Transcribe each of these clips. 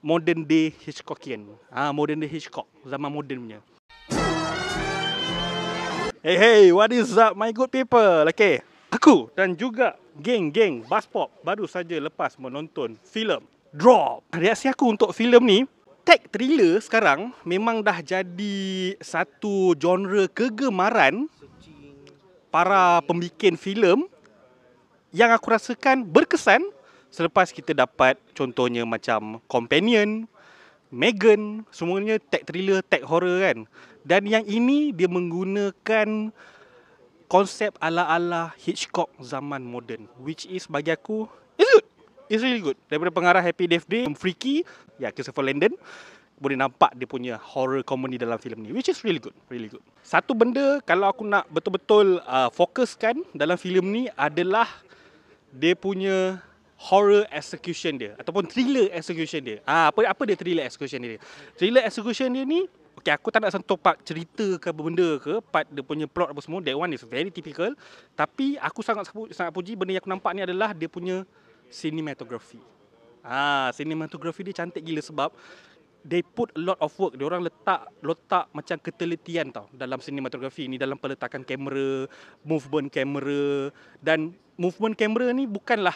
modern day Hitchcockian. Modern day Hitchcock, zaman moden punya. Hey, what is up my good people? Okay, aku dan juga geng Buzzpop baru saja lepas menonton filem Drop. Reaksi aku untuk filem ni, tech thriller sekarang memang dah jadi satu genre kegemaran para pembikin filem yang aku rasakan berkesan selepas kita dapat contohnya macam Companion, Megan, semuanya tech thriller, tech horror kan. Dan yang ini dia menggunakan konsep ala-ala Hitchcock zaman moden, which is bagi aku it's good. It's really good. Daripada pengarah Happy Death Day, Freaky, Christopher Landon, boleh nampak dia punya horror comedy dalam filem ni, which is really good, really good. Satu benda kalau aku nak betul-betul fokuskan dalam filem ni adalah dia punya horror execution dia ataupun thriller execution dia. Apa dia thriller execution dia? Thriller execution dia ni, okay, aku tak nak sentuh part cerita ke benda ke, part dia punya plot apa semua. That one is very typical. Tapi aku sangat puji benda yang aku nampak ni adalah dia punya cinematography. Cinematography dia cantik gila sebab they put a lot of work. Dia orang letak macam ketelitian tau dalam cinematography ni, dalam peletakan kamera, movement kamera. Dan movement kamera ni bukanlah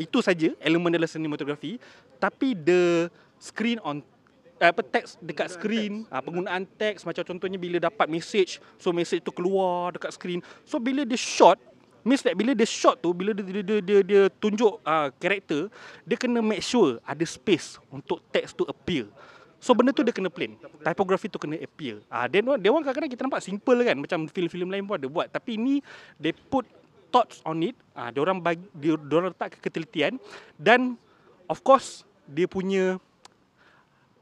itu saja elemen dalam cinematography, tapi the screen on teks dekat screen, penggunaan teks macam contohnya bila dapat message, so message tu keluar dekat screen. So bila dia shot, means that bila dia shot tu, bila dia tunjuk karakter, dia kena make sure ada space untuk teks tu appear. So benda tu dia kena plain, typography tu kena appear. Dia orang kadang-kadang kita nampak simple kan, macam filem-filem lain pun ada buat, tapi ni they put thoughts on it. Dia orang letak ketelitian. Dan of course dia punya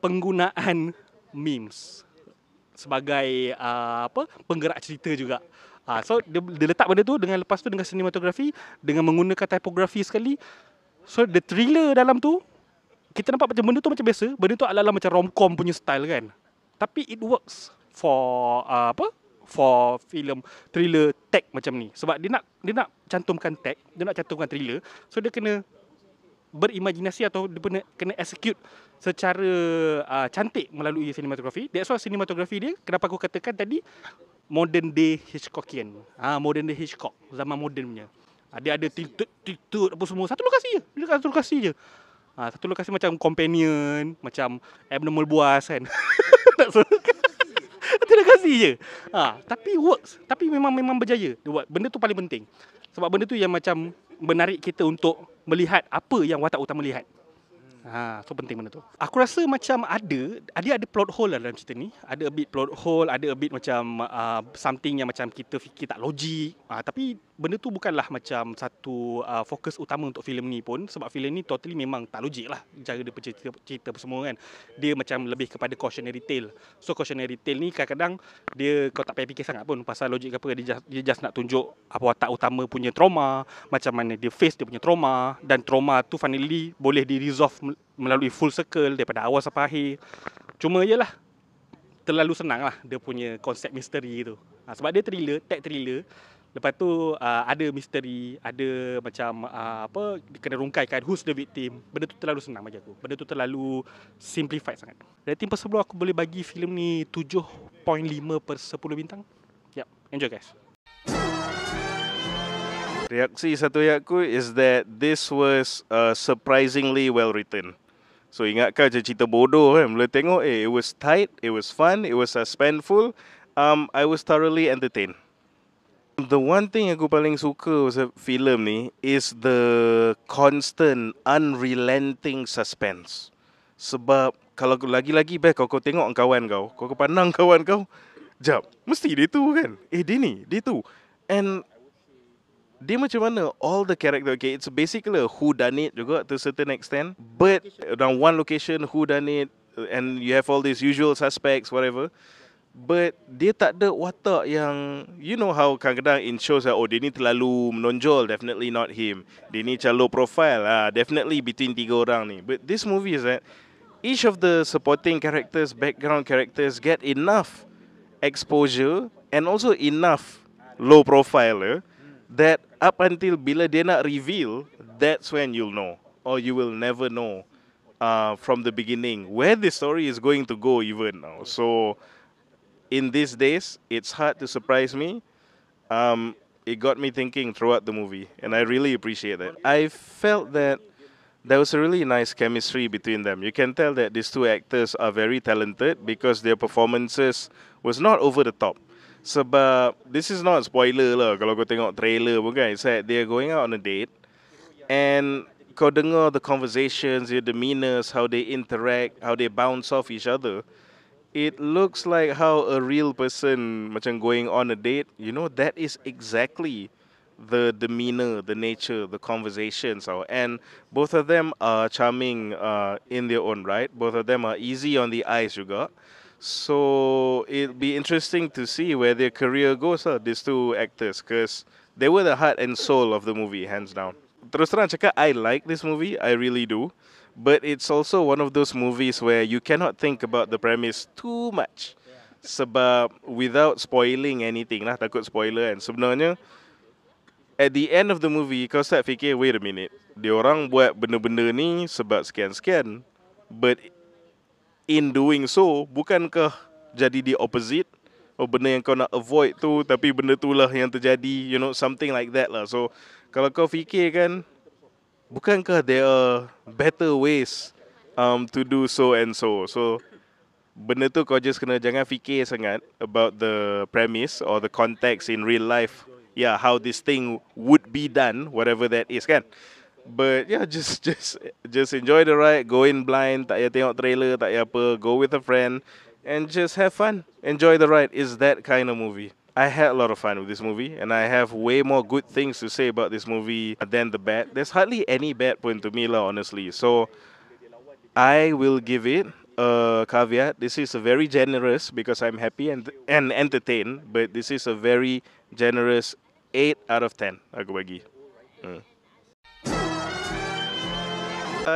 penggunaan memes sebagai penggerak cerita juga. So dia letak benda tu dengan lepas tu dengan cinematography, dengan menggunakan typography sekali. So the thriller dalam tu kita nampak macam benda tu macam biasa, benda tu ala-ala macam romcom punya style kan. Tapi it works for for filem thriller tech macam ni. Sebab dia nak cantumkan tech, dia nak cantumkan thriller. So dia kena berimajinasi atau dia kena execute secara cantik melalui cinematography. That's why cinematography dia, kenapa aku katakan tadi modern day Hitchcockian. Modern day Hitchcock, zaman moden punya. Dia ada tilted apa semua. Satu lokasi je. Dia satu lokasi je. Satu lokasi macam Companion, macam Abnormal Boaz kan. Satu lokasi je. Tapi works. Tapi memang berjaya dia buat. Benda tu paling penting. Sebab benda tu yang macam menarik kita untuk melihat apa yang watak utama lihat. So penting benda tu. Aku rasa macam ada plot hole dalam cerita ni. Ada a bit plot hole, ada a bit macam something yang macam kita fikir tak logik. Tapi benda tu bukanlah macam satu fokus utama untuk filem ni pun. Sebab filem ni totally memang tak logik lah cara dia cerita apa semua kan. Dia macam lebih kepada cautionary tale. So cautionary tale ni kadang-kadang kau tak payah fikir sangat pun pasal logik ke apa. Dia just nak tunjuk apa watak utama punya trauma, macam mana dia face dia punya trauma. Dan trauma tu finally boleh di-resolve melalui full circle daripada awal sampai akhir. Cuma jelah terlalu senang lah dia punya konsep misteri tu. Sebab dia thriller, tech thriller. Lepas tu ada misteri, ada macam dia kena rungkaikan who's the victim. Benda tu terlalu senang bagi aku. Benda tu terlalu simplified sangat. Rating per 10 aku boleh bagi filem ni 7.5/10 bintang. Enjoy guys. Reaksi satu aku is that this was surprisingly well written. So ingatkan macam cerita bodoh kan. Bila tengok it was tight, it was fun, it was suspenseful. I was thoroughly entertained. The one thing aku paling suka pasal filem ni is the constant unrelenting suspense. Sebab kalau lagi-lagi baik kau tengok kawan kau pandang kawan kau, jap, mesti dia tu kan. Dia tu. And dia macam mana all the character, okay, it's basically a whodunit juga to a certain extent, but around one location whodunit, and you have all these usual suspects whatever, but dia tak ada watak yang, you know how kadang-kadang in shows dia ni terlalu menonjol, definitely not him, dia ni macam low profile, definitely between 3 orang ni. But this movie is that each of the supporting characters, background characters get enough exposure and also enough low profile that up until bila dia nak reveal, that's when you'll know, or you will never know from the beginning where the story is going to go even now. So in these days, it's hard to surprise me. It got me thinking throughout the movie, and I really appreciate that. I felt that there was a really nice chemistry between them. You can tell that these two actors are very talented because their performances was not over the top. Sebab this is not spoiler lah kalau kau tengok trailer pun kan. It's like they're going out on a date and kau dengar the conversations, their demeanors, how they interact, how they bounce off each other. It looks like how a real person macam going on a date, you know, that is exactly the demeanor, the nature, the conversations are. And both of them are charming in their own right. Both of them are easy on the eyes juga. So it'll be interesting to see where their career goes, these two actors, because they were the heart and soul of the movie, hands down. Terus terang cakap, I like this movie, I really do. But it's also one of those movies where you cannot think about the premise too much. Sebab without spoiling anything lah, takut spoiler kan. Sebenarnya, at the end of the movie, kau start fikir, wait a minute, diorang buat benda-benda ni sebab sekian-sekian. But in doing so, bukankah jadi the opposite? Oh, benda yang kau nak avoid tu, tapi benda tu lah yang terjadi, you know, something like that lah. So, kalau kau fikir kan, bukankah there are better ways to do so and so? So, benda tu kau just kena jangan fikir sangat about the premise or the context in real life. Yeah, how this thing would be done, whatever that is kan. But yeah, just enjoy the ride, go in blind, tak payah tengok trailer, tak payah apa, go with a friend and just have fun. Enjoy the ride. It's that kind of movie. I had a lot of fun with this movie, and I have way more good things to say about this movie than the bad. There's hardly any bad point to me lah, honestly. So I will give it a caveat. This is a very generous, because I'm happy and entertained, but this is a very generous 8 out of 10 aku bagi.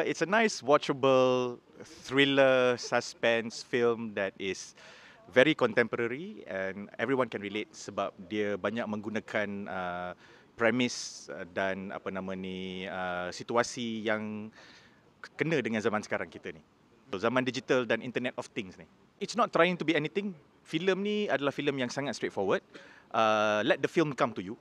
It's a nice, watchable thriller suspense film that is very contemporary and everyone can relate sebab dia banyak menggunakan premise dan apa nama ni situasi yang kena dengan zaman sekarang kita ni. Zaman digital dan Internet of Things ni. It's not trying to be anything. Filem ni adalah filem yang sangat straightforward. Let the film come to you.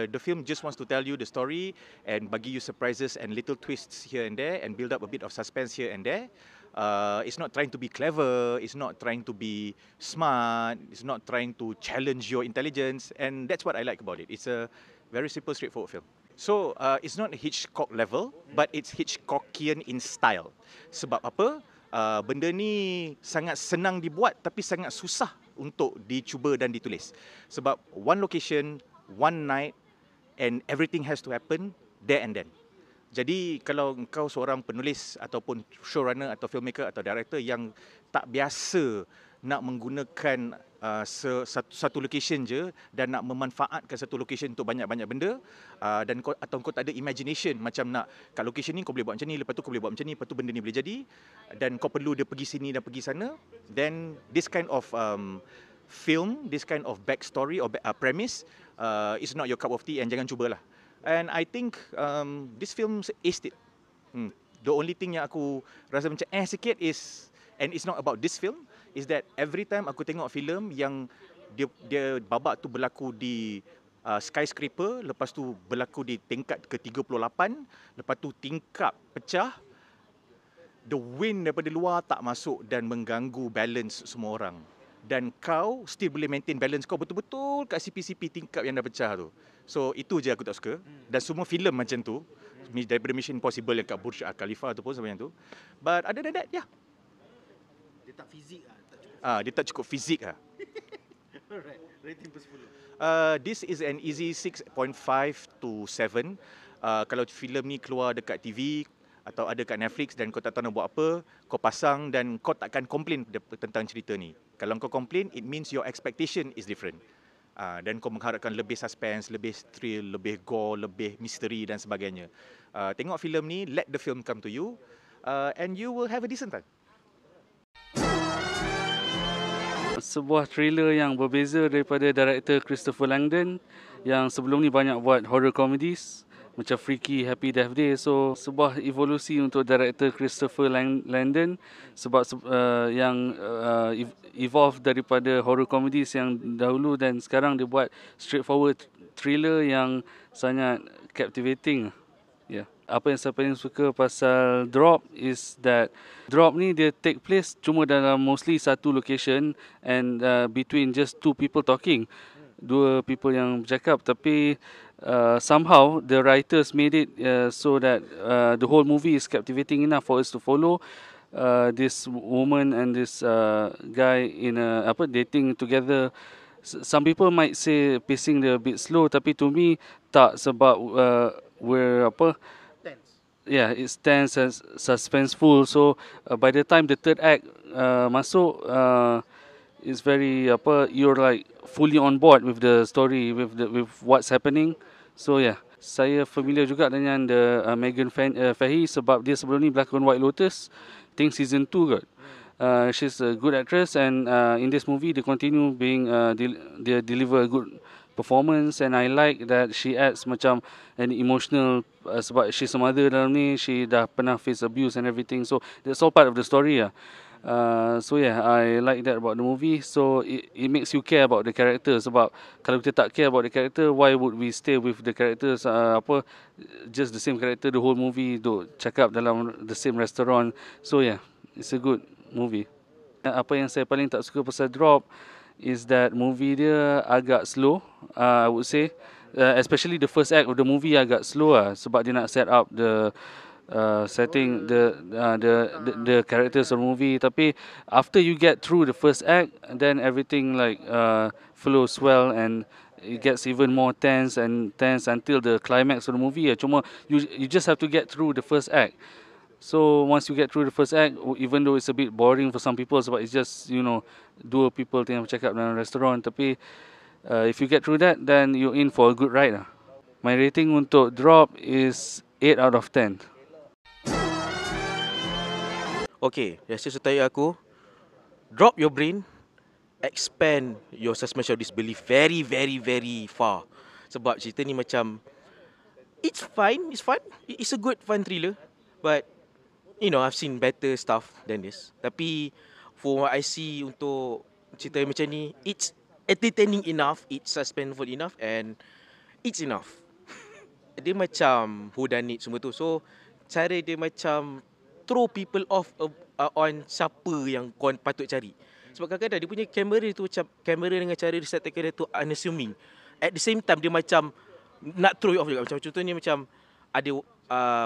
The film just wants to tell you the story and bagi you surprises and little twists here and there and build up a bit of suspense here and there. It's not trying to be clever, it's not trying to be smart, it's not trying to challenge your intelligence, and that's what I like about it. It's a very simple, straightforward film. So, it's not Hitchcock level, but it's Hitchcockian in style. Sebab apa? Benda ni sangat senang dibuat tapi sangat susah untuk dicuba dan ditulis. Sebab one location, one night and everything has to happen there and then. Jadi kalau engkau seorang penulis ataupun showrunner atau filmmaker atau director yang tak biasa nak menggunakan satu location je dan nak memanfaatkan satu location untuk banyak-banyak benda dan kau tak ada imagination macam nak kat location ni kau boleh buat macam ni, lepas tu kau boleh buat macam ni, lepas tu benda ni boleh jadi dan kau perlu dia pergi sini dan pergi sana, then this kind of film, this kind of backstory or premise is not your cup of tea and jangan cubalah. And I think this film aced it. The only thing yang aku rasa macam sikit is, and it's not about this film, is that every time aku tengok filem yang dia babak tu berlaku di skyscraper, lepas tu berlaku di tingkat ke-38, lepas tu tingkap pecah, the wind daripada luar tak masuk dan mengganggu balance semua orang. Dan kau still boleh maintain balance kau betul-betul kat CP-CP tingkap yang dah pecah tu. So itu je aku tak suka. Dan semua filem macam tu, daripada Mission Impossible yang kat Burj Khalifa tu pun macam tu. But other than that, yeah. Dia tak fizik lah. Dia tak cukup fizik lah. Alright, rating per 10. This is an easy 6.5 to 7. Kalau filem ni keluar dekat TV atau ada kat Netflix dan kau tak tahu nak buat apa, kau pasang dan kau takkan komplain tentang cerita ni. Kalau kau komplain, it means your expectation is different. Dan kau mengharapkan lebih suspense, lebih thrill, lebih gore, lebih misteri dan sebagainya. Tengok filem ni, let the film come to you and you will have a decent time. Sebuah thriller yang berbeza daripada director Christopher Langdon yang sebelum ni banyak buat horror comedies. macam Freaky, Happy Death Day. So sebuah evolusi untuk director Christopher Landon sebab evolve daripada horror comedies yang dahulu dan sekarang dia buat straightforward thriller yang sangat captivating. Yeah. Apa yang saya paling suka pasal Drop is that Drop ni dia take place cuma dalam mostly satu location and between just two people talking. Dua people yang bercakap, tapi somehow the writers made it so that the whole movie is captivating enough for us to follow this woman and this guy in dating together. Some people might say pacing dia a bit slow, tapi to me tak, sebab yeah, it's tense and suspenseful. So by the time the third act masuk, it's very you're like fully on board with the story, with what's happening. So yeah, saya familiar juga dengan Megan Fahy sebab dia sebelum ni berlakon White Lotus, I think season 2 kot. She's a good actress, and in this movie they continue being they deliver a good performance, and I like that she adds macam an emotional sebab she's a mother dalam ni, she dah pernah face abuse and everything, so that's all part of the story lah. So yeah, I like that about the movie. So it makes you care about the character, sebab kalau kita tak care about the character, why would we stay with the characters just the same character the whole movie, duk cakap dalam the same restaurant. So yeah, it's a good movie. Apa yang saya paling tak suka pasal Drop is that movie dia agak slow, I would say, especially the first act of the movie agak slow lah, sebab dia nak set up the setting the characters of the movie. Tapi after you get through the first act, then everything like flows well, and it gets even more tense until the climax of the movie. Cuma you just have to get through the first act. So once you get through the first act, even though it's a bit boring for some people sebab it's just, dua people tengah bercakap dalam restoran, tapi if you get through that, then you're in for a good ride lah. My rating untuk Drop is 8 out of 10. Okay, rasa setaya aku, drop your brain, expand your suspension of disbelief very, very, very far. Sebab cerita ni macam, it's fun, it's a good fun thriller, but I've seen better stuff than this. Tapi for what I see untuk cerita macam ni, it's entertaining enough, it's suspenseful enough, and it's enough. Dia macam whodunit semua tu. So cara dia macam throw people off on siapa yang kau patut cari. Sebab kadang-kadang dia punya kamera tu macam, kamera dengan cara dia set kamera tu unassuming. At the same time dia macam nak throw you off juga. Macam contohnya macam ada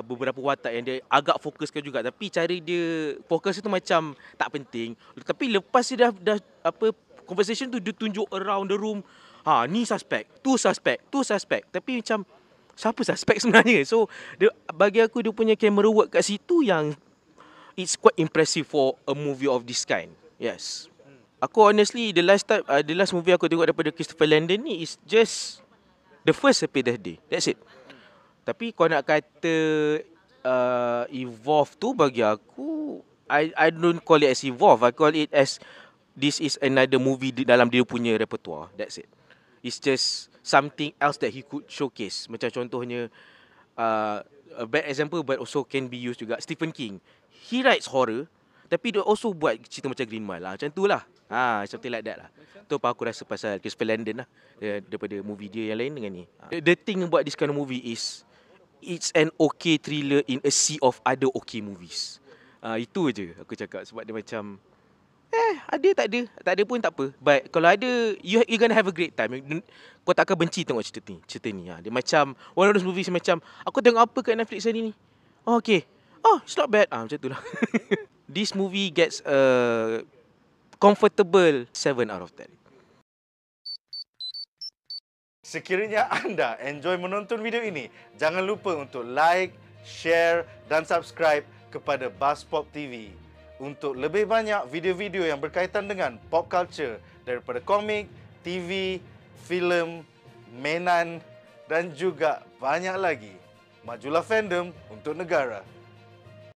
beberapa watak yang dia agak fokuskan juga, tapi cara dia fokus itu macam tak penting. Tapi lepas dia dah conversation tu dia tunjuk around the room, ni suspect, tu suspect. Tapi macam siapa suspect sebenarnya? So bagi aku dia punya camera work kat situ yang it's quite impressive for a movie of this kind. Yes. Aku honestly the last movie aku tengok daripada Christopher Landon ni is just the first Happy Death Day. That's it. Tapi kau nak kata evolve tu, bagi aku I don't call it as evolve. I call it as this is another movie dalam dia punya repertoire. That's it. It's just something else that he could showcase. Macam contohnya a bad example but also can be used juga, Stephen King. He writes horror, tapi dia also buat cerita macam Green Mile lah. Macam tu lah. Something like that lah. Tu apa aku rasa pasal Christopher Landon lah, daripada movie dia yang lain dengan ni. The thing about this kind of movie is it's an okay thriller in a sea of other okay movies. Itu je aku cakap. Sebab dia macam ada tak ada pun tak apa. But kalau ada, you gonna have a great time. Kau tak akan benci tengok cerita ni. Dia macam one of those movies macam, aku tengok apa kat Netflix hari ni? Okay, it's not bad. Macam tu lah. This movie gets a comfortable 7 out of 10. Sekiranya anda enjoy menonton video ini, jangan lupa untuk like, share dan subscribe kepada Buzzpop TV untuk lebih banyak video-video yang berkaitan dengan pop culture daripada komik, TV, filem, mainan dan juga banyak lagi. Majulah fandom untuk negara.